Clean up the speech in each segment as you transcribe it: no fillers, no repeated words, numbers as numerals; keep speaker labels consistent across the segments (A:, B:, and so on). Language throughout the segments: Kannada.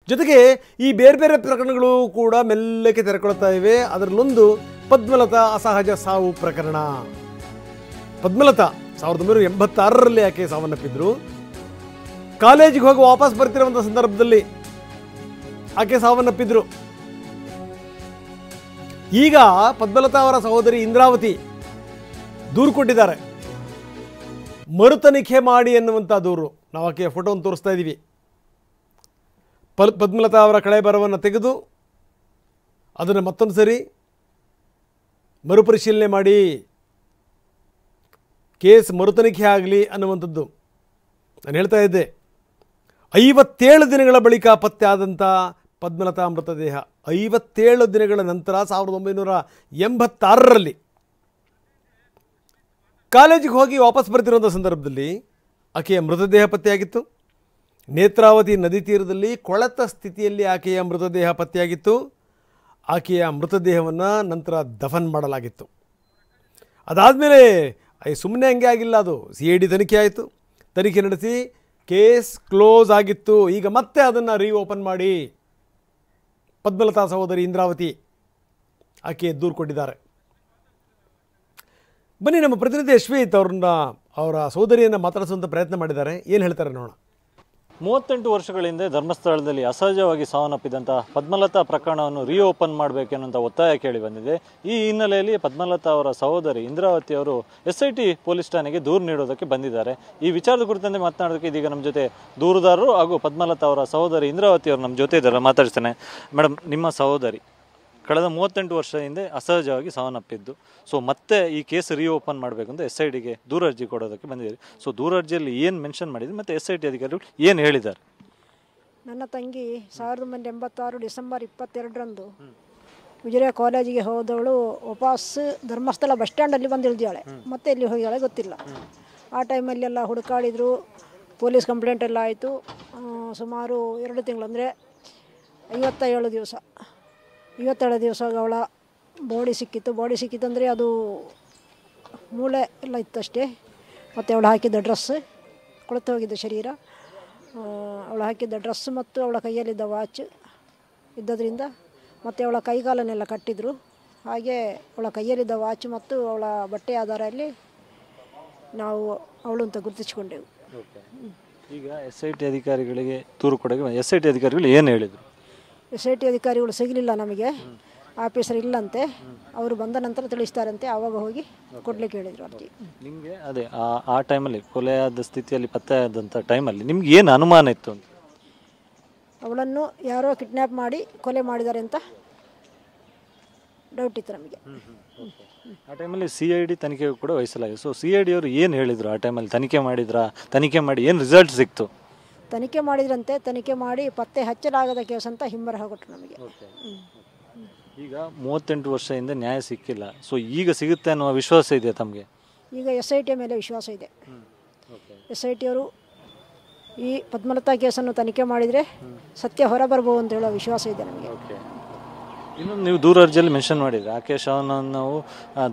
A: ಜೊತೆಗೆ ಈ ಬೇರೆ ಬೇರೆ ಪ್ರಕರಣಗಳು ಕೂಡ ಮೆಲ್ಲಕ್ಕೆ ತೆರೆಕೊಳ್ತಾ ಇವೆ. ಅದರಲ್ಲೊಂದು ಪದ್ಮಲತಾ ಅಸಹಜ ಸಾವು ಪ್ರಕರಣ. ಪದ್ಮಲತಾ 1986ರಲ್ಲಿ ಆಕೆ ಸಾವನ್ನಪ್ಪಿದ್ರು. ಕಾಲೇಜಿಗೆ ಹೋಗಿ ವಾಪಸ್ ಬರ್ತಿರುವಂಥ ಸಂದರ್ಭದಲ್ಲಿ ಆಕೆ ಸಾವನ್ನಪ್ಪಿದ್ರು. ಈಗ ಪದ್ಮಲತಾ ಅವರ ಸಹೋದರಿ ಇಂದ್ರಾವತಿ ದೂರು ಕೊಟ್ಟಿದ್ದಾರೆ. ಮರುತನಿಖೆ ಮಾಡಿ ಎನ್ನುವಂಥ ದೂರು. ನಾವು ಆಕೆಯ ಫೋಟೋವನ್ನು ತೋರಿಸ್ತಾ ಇದ್ದೀವಿ. ಪದ್ಮಲತಾ ಅವರ ಕಳೆ ಬರವನ್ನು ತೆಗೆದು ಅದನ್ನು ಮತ್ತೊಂದು ಸರಿ ಮರುಪರಿಶೀಲನೆ ಮಾಡಿ ಕೇಸ್ ಮರುತನಿಖೆ ಆಗಲಿ ಅನ್ನುವಂಥದ್ದು. ನಾನು ಹೇಳ್ತಾ ಇದ್ದೆ, 57 ದಿನಗಳ ಬಳಿಕ ಪತ್ತೆ ಆದಂಥ ಪದ್ಮಲತಾ ಮೃತದೇಹ 57 ದಿನಗಳ ನಂತರ 1986ರಲ್ಲಿ ಕಾಲೇಜಿಗೆ ಹೋಗಿ ವಾಪಸ್ ಬರ್ತಿರುವಂಥ ಸಂದರ್ಭದಲ್ಲಿ ಆಕೆಯ ಮೃತದೇಹ ಪತ್ತೆಯಾಗಿತ್ತು. ನೇತ್ರಾವತಿ ನದಿ ತೀರದಲ್ಲಿ ಕೊಳೆತ ಸ್ಥಿತಿಯಲ್ಲಿ ಆಕೆಯ ಮೃತದೇಹ ಪತ್ತೆಯಾಗಿತ್ತು. ಆಕೆಯ ಮೃತದೇಹವನ್ನು ನಂತರ ದಫನ್ ಮಾಡಲಾಗಿತ್ತು. ಅದಾದಮೇಲೆ ಸುಮ್ಮನೆ ಹಂಗೆ ಆಗಿಲ್ಲ, ಅದು CID ತನಿಖೆ ಆಯಿತು. ತನಿಖೆ ನಡೆಸಿ ಕೇಸ್ ಕ್ಲೋಸ್ ಆಗಿತ್ತು. ಈಗ ಮತ್ತೆ ಅದನ್ನು ರೀಓಪನ್ ಮಾಡಿ ಪದ್ಮಲತಾ ಸಹೋದರಿ ಇಂದ್ರಾವತಿ ಆಕೆ ದೂರು ಕೊಟ್ಟಿದ್ದಾರೆ. ಬನ್ನಿ, ನಮ್ಮ ಪ್ರತಿನಿಧಿ ಅಶ್ವಿತ್ ಅವರ ಸಹೋದರಿಯನ್ನು ಮಾತಾಡಿಸುವಂಥ ಪ್ರಯತ್ನ ಮಾಡಿದ್ದಾರೆ. ಏನು ಹೇಳ್ತಾರೆ ನೋಡೋಣ.
B: 38 ವರ್ಷಗಳ ಹಿಂದೆ ಧರ್ಮಸ್ಥಳದಲ್ಲಿ ಅಸಹಜವಾಗಿ ಸಾವನ್ನಪ್ಪಿದಂಥ ಪದ್ಮಲತಾ ಪ್ರಕರಣವನ್ನು ರೀಓಪನ್ ಮಾಡಬೇಕೆನ್ನುವಂಥ ಒತ್ತಾಯ ಕೇಳಿ ಬಂದಿದೆ. ಈ ಹಿನ್ನೆಲೆಯಲ್ಲಿ ಪದ್ಮಲತಾ ಅವರ ಸಹೋದರಿ ಇಂದ್ರಾವತಿ ಅವರು SIT ಪೊಲೀಸ್ ಠಾಣೆಗೆ ದೂರು ನೀಡೋದಕ್ಕೆ ಬಂದಿದ್ದಾರೆ. ಈ ವಿಚಾರದ ಕುರಿತಂತೆ ಮಾತನಾಡೋದಕ್ಕೆ ಇದೀಗ ನಮ್ಮ ಜೊತೆ ದೂರುದಾರರು ಹಾಗೂ ಪದ್ಮಲತಾ ಅವರ ಸಹೋದರಿ ಇಂದ್ರಾವತಿ ಅವರು ನಮ್ಮ ಜೊತೆ ಇದ್ದಾರೆ. ಮಾತಾಡ್ತೇನೆ. ಮೇಡಮ್, ನಿಮ್ಮ ಸಹೋದರಿ ಕಳೆದ 38 ವರ್ಷ ಹಿಂದೆ ಅಸಹಜವಾಗಿ ಸಾವನ್ನಪ್ಪಿದ್ದು. ಸೊ ಮತ್ತೆ ಈ ಕೇಸ್ ರೀಓಪನ್ ಮಾಡಬೇಕು ಅಂತ SITಗೆ ದೂರ ಅರ್ಜಿ ಕೊಡೋದಕ್ಕೆ ಬಂದಿದ್ದೀರಿ. ಸೊ ದೂರ ಅರ್ಜಿಯಲ್ಲಿ ಏನು ಮೆನ್ಷನ್ ಮಾಡಿದ್ರು ಮತ್ತು SIT ಅಧಿಕಾರಿಗಳು ಏನು ಹೇಳಿದ್ದಾರೆ?
C: ನನ್ನ ತಂಗಿ 1986 ಡಿಸೆಂಬರ್ 22ರಂದು ವಿಜಯ ಕಾಲೇಜಿಗೆ ಹೋದವಳು ವಾಪಸ್ ಧರ್ಮಸ್ಥಳ ಬಸ್ ಸ್ಟ್ಯಾಂಡಲ್ಲಿ ಬಂದು ಇಳಿದಾಳೆ. ಮತ್ತೆ ಎಲ್ಲಿ ಹೋಗಿದ್ದಾಳೆ ಗೊತ್ತಿಲ್ಲ. ಆ ಟೈಮಲ್ಲೆಲ್ಲ ಹುಡುಕಾಡಿದ್ರು, ಪೊಲೀಸ್ ಕಂಪ್ಲೇಂಟ್ ಎಲ್ಲ ಆಯಿತು. ಸುಮಾರು 2 ತಿಂಗಳು, ಅಂದರೆ 57 ದಿವಸ ಅವಳ ಬಾಡಿ ಸಿಕ್ಕಿತ್ತು. ಅಂದರೆ ಅದು ಮೂಳೆ ಎಲ್ಲ ಇತ್ತಷ್ಟೇ. ಮತ್ತು ಅವಳು ಹಾಕಿದ್ದ ಡ್ರೆಸ್, ಕೊಳೆತು ಹೋಗಿದ್ದ ಶರೀರ, ಅವಳು ಹಾಕಿದ್ದ ಡ್ರೆಸ್ ಮತ್ತು ಅವಳ ಕೈಯಲ್ಲಿದ್ದ ವಾಚ್ ಇದ್ದದ್ರಿಂದ, ಮತ್ತು ಅವಳ ಕೈಗಾಲನ್ನೆಲ್ಲ ಕಟ್ಟಿದ್ರು. ಹಾಗೆ ಅವಳ ಕೈಯಲ್ಲಿದ್ದ ವಾಚ್ ಮತ್ತು ಅವಳ ಬಟ್ಟೆ ಆಧಾರಲ್ಲಿ ನಾವು ಅವಳು ಅಂತ ಗುರುತಿಸಿಕೊಂಡೆವು.
B: ಈಗ SIT ಅಧಿಕಾರಿಗಳಿಗೆ ದೂರು ಕೊಡೋಕೆ SIT ಅಧಿಕಾರಿಗಳು ಏನು ಹೇಳಿದರು?
C: SIT ಅಧಿಕಾರಿಗಳು ಸಿಗಲಿಲ್ಲ ನಮಗೆ, ಆಫೀಸರ್ ಇಲ್ಲಂತೆ. ಅವರು ಬಂದ ನಂತರ ತಿಳಿಸ್ತಾರಂತೆ, ಆವಾಗ ಹೋಗಿ ಕೊಡ್ಲಿಕ್ಕೆ ಹೇಳಿದರು ಅರ್ಜಿ.
B: ನಿಮಗೆ ಅದೇ ಆ ಟೈಮಲ್ಲಿ ಕೊಲೆಯಾದ ಸ್ಥಿತಿಯಲ್ಲಿ ಪತ್ತೆ ಆದಂಥ ಟೈಮಲ್ಲಿ ನಿಮ್ಗೆ ಏನು ಅನುಮಾನ ಇತ್ತು ಅಂತ?
C: ಅವಳನ್ನು ಯಾರೋ ಕಿಡ್ನ್ಯಾಪ್ ಮಾಡಿ ಕೊಲೆ ಮಾಡಿದ್ದಾರೆ ಅಂತ ಡೌಟ್ ಇತ್ತು ನಮಗೆ.
B: ಆ ಟೈಮಲ್ಲಿ CID ತನಿಖೆಗೂ ಕೂಡ ವಹಿಸಲಾಗಿದೆ. ಸೊ CID ಅವರು ಏನು ಹೇಳಿದರು ಆ ಟೈಮಲ್ಲಿ? ತನಿಖೆ ಮಾಡಿ ಏನು ರಿಸಲ್ಟ್ ಸಿಕ್ತು?
C: ತನಿಖೆ ಮಾಡಿದ್ರಂತೆ. ತನಿಖೆ ಮಾಡಿ ಪತ್ತೆ ಹಚ್ಚಲಾಗದ ಕೇಸ್ ಅಂತ ಹಿಂಬರಹ ಕೊಟ್ಟರು ನಮಗೆ.
B: ಈಗ 38 ವರ್ಷದಿಂದ ನ್ಯಾಯ ಸಿಕ್ಕಿಲ್ಲ. ಸೊ ಈಗ ಸಿಗುತ್ತೆ ಅನ್ನೋ ವಿಶ್ವಾಸ ಇದೆಯಾ ತಮಗೆ?
C: ಈಗ SIT ಮೇಲೆ ವಿಶ್ವಾಸ ಇದೆ. SIT ಅವರು ಈ ಪದ್ಮಲತಾ ಕೇಸನ್ನು ತನಿಖೆ ಮಾಡಿದರೆ ಸತ್ಯ ಹೊರಬರ್ಬೋದು ಅಂತ ಹೇಳೋ ವಿಶ್ವಾಸ ಇದೆ ನಮಗೆ.
B: ಇನ್ನೊಂದು ನೀವು ದೂರ ಅರ್ಜಿಯಲ್ಲಿ ಮೆನ್ಷನ್ ಮಾಡಿದ್ರಿ, ಆಕೆ ಶವವನ್ನು ನಾವು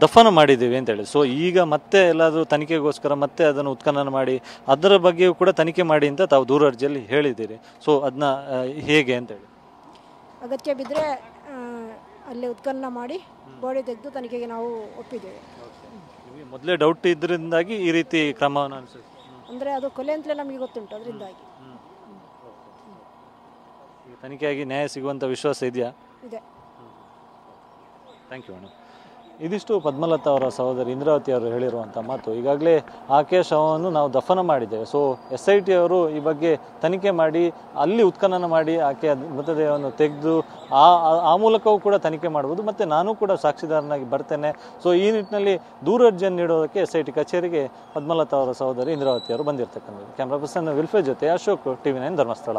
B: ದಫನ ಮಾಡಿದ್ದೀವಿ ಅಂತೇಳಿ. ಸೊ ಈಗ ಮತ್ತೆ ಎಲ್ಲಾದರೂ ತನಿಖೆಗೋಸ್ಕರ ಮತ್ತೆ ಅದನ್ನು ಉತ್ಖನನ ಮಾಡಿ ಅದರ ಬಗ್ಗೆಯೂ ಕೂಡ ತನಿಖೆ ಮಾಡಿ ಅಂತ ತಾವು ದೂರ ಅರ್ಜಿಯಲ್ಲಿ ಹೇಳಿದ್ದೀರಿ. ಸೊ ಅದನ್ನ ಹೇಗೆ ಅಂತೇಳಿ?
C: ಅಗತ್ಯ ಬಿದ್ದರೆ ಅಲ್ಲೇ ಉತ್ಖನನ ಮಾಡಿ ಬಾಡಿ ತೆಗೆದು ತನಿಖೆಗೆ ನಾವು ಒಪ್ಪಿದ್ದೇವೆ.
B: ನಿಮಗೆ ಮೊದಲೇ ಡೌಟ್ ಇದರಿಂದಾಗಿ ಈ ರೀತಿ ಕ್ರಮವನ್ನು ಅನಿಸುತ್ತೆ?
C: ಅಂದರೆ ಅದು ಕೊಲೆ ಅಂತಲೇ ನಮಗೆ ಗೊತ್ತುಂಟು, ಅದರಿಂದಾಗಿ.
B: ತನಿಖೆಯಾಗಿ ನ್ಯಾಯ ಸಿಗುವಂಥ ವಿಶ್ವಾಸ ಇದೆಯಾ?
C: ಇದೆ.
B: Thank you madam. ಇದಿಷ್ಟು ಪದ್ಮಲತಾ ಅವರ ಸಹೋದರಿ ಇಂದ್ರಾವತಿ ಅವರು ಹೇಳಿರುವಂಥ ಮಾತು. ಈಗಾಗಲೇ ಆಕೆಯ ಶವವನ್ನು ನಾವು ದಫನ ಮಾಡಿದ್ದೇವೆ. ಸೊ SIT ಅವರು ಈ ಬಗ್ಗೆ ತನಿಖೆ ಮಾಡಿ ಅಲ್ಲಿ ಉತ್ಖನನ ಮಾಡಿ ಆಕೆಯ ಮೃತದೇಹವನ್ನು ತೆಗೆದು ಆ ಮೂಲಕವೂ ಕೂಡ ತನಿಖೆ ಮಾಡ್ಬೋದು. ಮತ್ತು ನಾನು ಕೂಡ ಸಾಕ್ಷಿದಾರನಾಗಿ ಬರ್ತೇನೆ. ಸೊ ಈ ನಿಟ್ಟಿನಲ್ಲಿ ದೂರ ಅರ್ಜಿಯನ್ನು ನೀಡೋದಕ್ಕೆ SIT ಕಚೇರಿಗೆ ಪದ್ಮಲತಾ ಅವರ ಸಹೋದರಿ ಇಂದ್ರಾವತಿ ಅವರು ಬಂದಿರತಕ್ಕಂಥದ್ದು. ಕ್ಯಾಮ್ರಾ ಪರ್ಸನ್ ವಿಲ್ಫೆ ಜೊತೆ ಅಶೋಕ್, TV9 ಧರ್ಮಸ್ಥಳ.